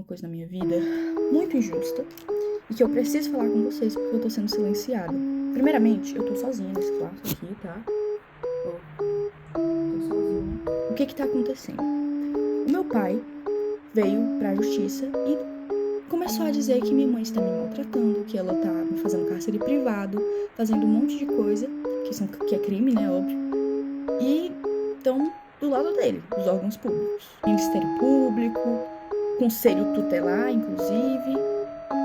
uma coisa na minha vida muito injusta e que eu preciso falar com vocês porque eu tô sendo silenciada. Primeiramente, eu tô sozinha nesse quarto aqui, tá? Tô sozinha. O que tá acontecendo? O meu pai veio pra justiça e começou a dizer que minha mãe está me maltratando, que ela tá me fazendo cárcere privado, fazendo um monte de coisa, que é crime, né, óbvio. E estão do lado dele, os órgãos públicos. Ministério Público, Conselho Tutelar, inclusive.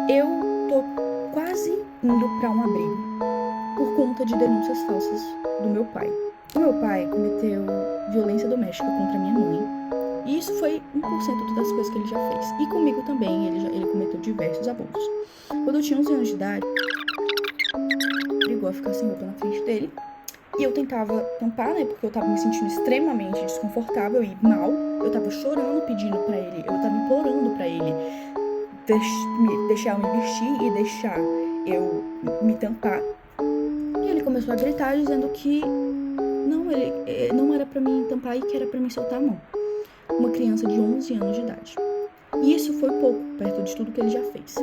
Eu tô quase indo pra um abrigo por conta de denúncias falsas do meu pai. O meu pai cometeu violência doméstica contra minha mãe. E isso foi 1% das coisas que ele já fez. E comigo também, ele cometeu diversos abusos. Quando eu tinha 11 anos de idade, brigou a ficar sem roupa na frente dele. E eu tentava tampar, né? Porque eu tava me sentindo extremamente desconfortável e mal. Eu tava chorando, pedindo pra ele, eu tava implorando pra ele deixar eu me vestir e deixar eu me tampar. E ele começou a gritar dizendo que não era pra mim tampar e que era pra mim soltar a mão. Uma criança de 11 anos de idade. E isso foi pouco, perto de tudo que ele já fez.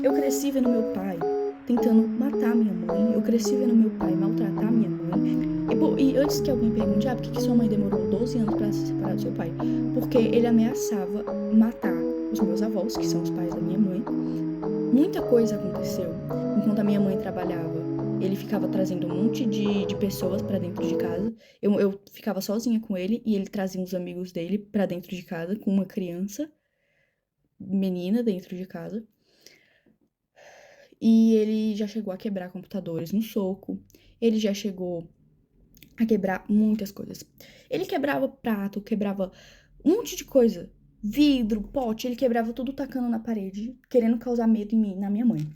Eu cresci vendo meu pai tentando matar minha mãe. Eu cresci vendo meu pai maltratar minha mãe. E antes que alguém pergunte, por que sua mãe demorou 12 anos pra se separar do seu pai? Porque ele ameaçava matar os meus avós, que são os pais da minha mãe. Muita coisa aconteceu. Enquanto a minha mãe trabalhava, ele ficava trazendo um monte de pessoas pra dentro de casa. Eu ficava sozinha com ele e ele trazia uns amigos dele pra dentro de casa com uma criança, menina dentro de casa. E ele já chegou a quebrar computadores no soco. Ele já chegou a quebrar muitas coisas. Ele quebrava prato, quebrava um monte de coisa. Vidro, pote, ele quebrava tudo tacando na parede, querendo causar medo em mim, na minha mãe.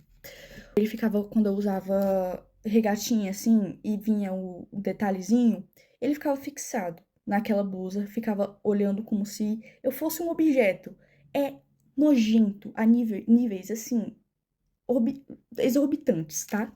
Ele ficava, quando eu usava regatinha assim, e vinha o detalhezinho, ele ficava fixado naquela blusa, ficava olhando como se eu fosse um objeto. É nojento a níveis assim, exorbitantes, tá?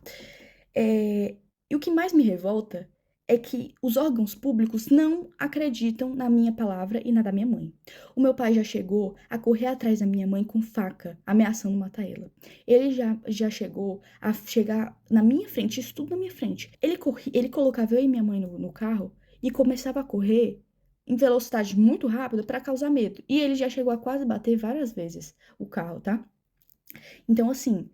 E o que mais me revolta é que os órgãos públicos não acreditam na minha palavra e na da minha mãe. O meu pai já chegou a correr atrás da minha mãe com faca, ameaçando matar ela. Ele já chegou a chegar na minha frente, isso tudo na minha frente. Ele colocava eu e minha mãe no carro e começava a correr em velocidade muito rápida para causar medo. E ele já chegou a quase bater várias vezes o carro, tá? Então, assim,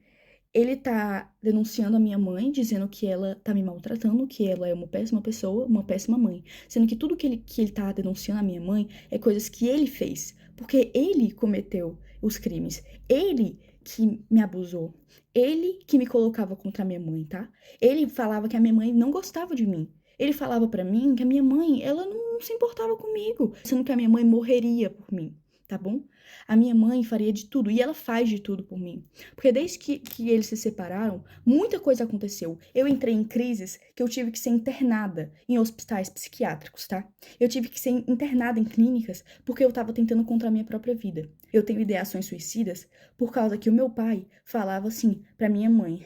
ele tá denunciando a minha mãe, dizendo que ela tá me maltratando, que ela é uma péssima pessoa, uma péssima mãe. Sendo que tudo que ele tá denunciando a minha mãe é coisas que ele fez. Porque ele cometeu os crimes. Ele que me abusou. Ele que me colocava contra a minha mãe, tá? Ele falava que a minha mãe não gostava de mim. Ele falava pra mim que a minha mãe, ela não se importava comigo, sendo que a minha mãe morreria por mim, tá bom? A minha mãe faria de tudo, e ela faz de tudo por mim. Porque desde que eles se separaram, muita coisa aconteceu. Eu entrei em crises que eu tive que ser internada em hospitais psiquiátricos, tá? Eu tive que ser internada em clínicas porque eu tava tentando contra a minha própria vida. Eu tenho ideações suicidas por causa que o meu pai falava assim pra minha mãe: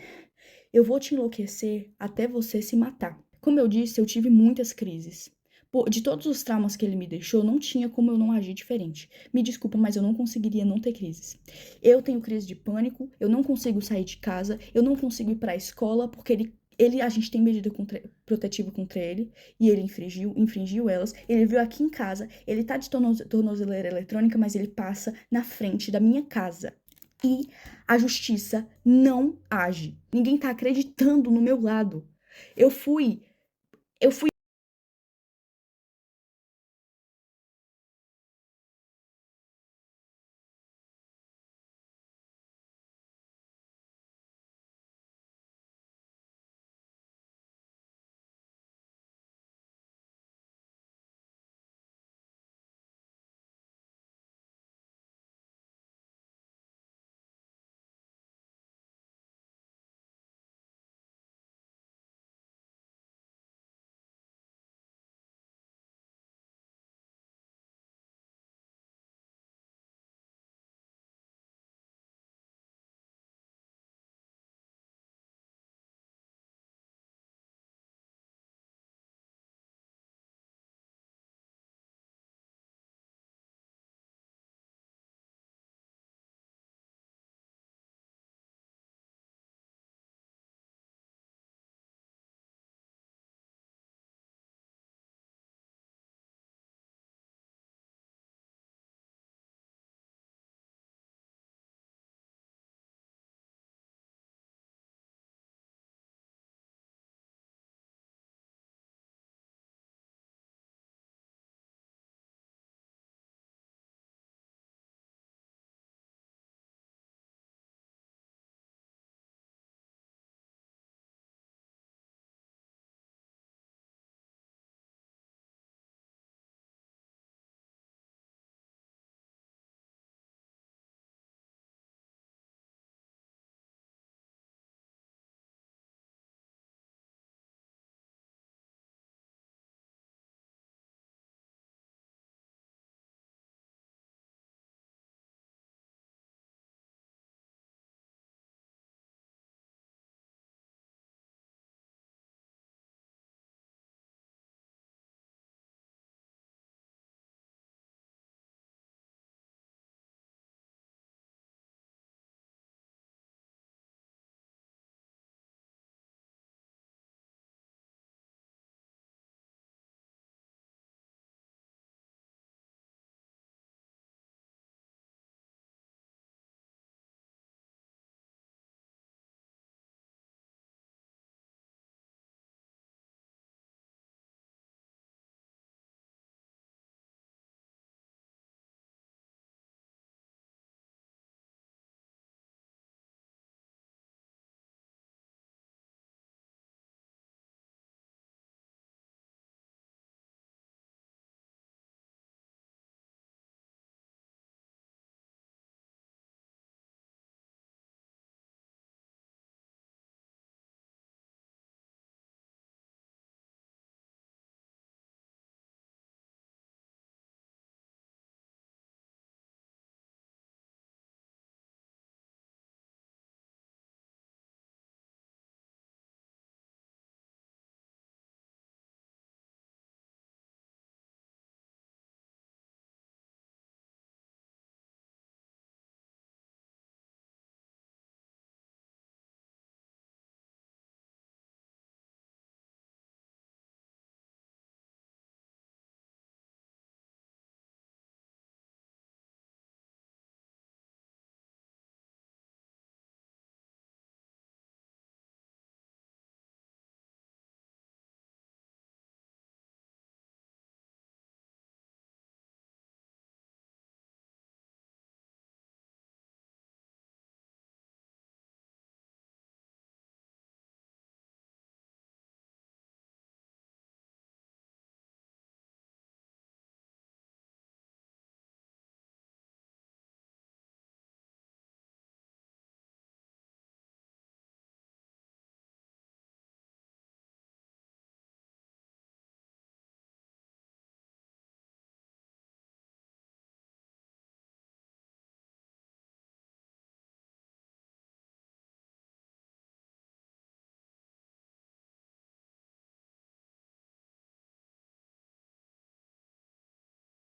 eu vou te enlouquecer até você se matar. Como eu disse, eu tive muitas crises. De todos os traumas que ele me deixou, não tinha como eu não agir diferente. Me desculpa, mas eu não conseguiria não ter crises. Eu tenho crise de pânico, eu não consigo sair de casa, eu não consigo ir pra escola, porque a gente tem medida protetiva contra ele, e ele infringiu elas. Ele veio aqui em casa, ele tá de tornozeleira eletrônica, mas ele passa na frente da minha casa. E a justiça não age. Ninguém tá acreditando no meu lado. Eu fui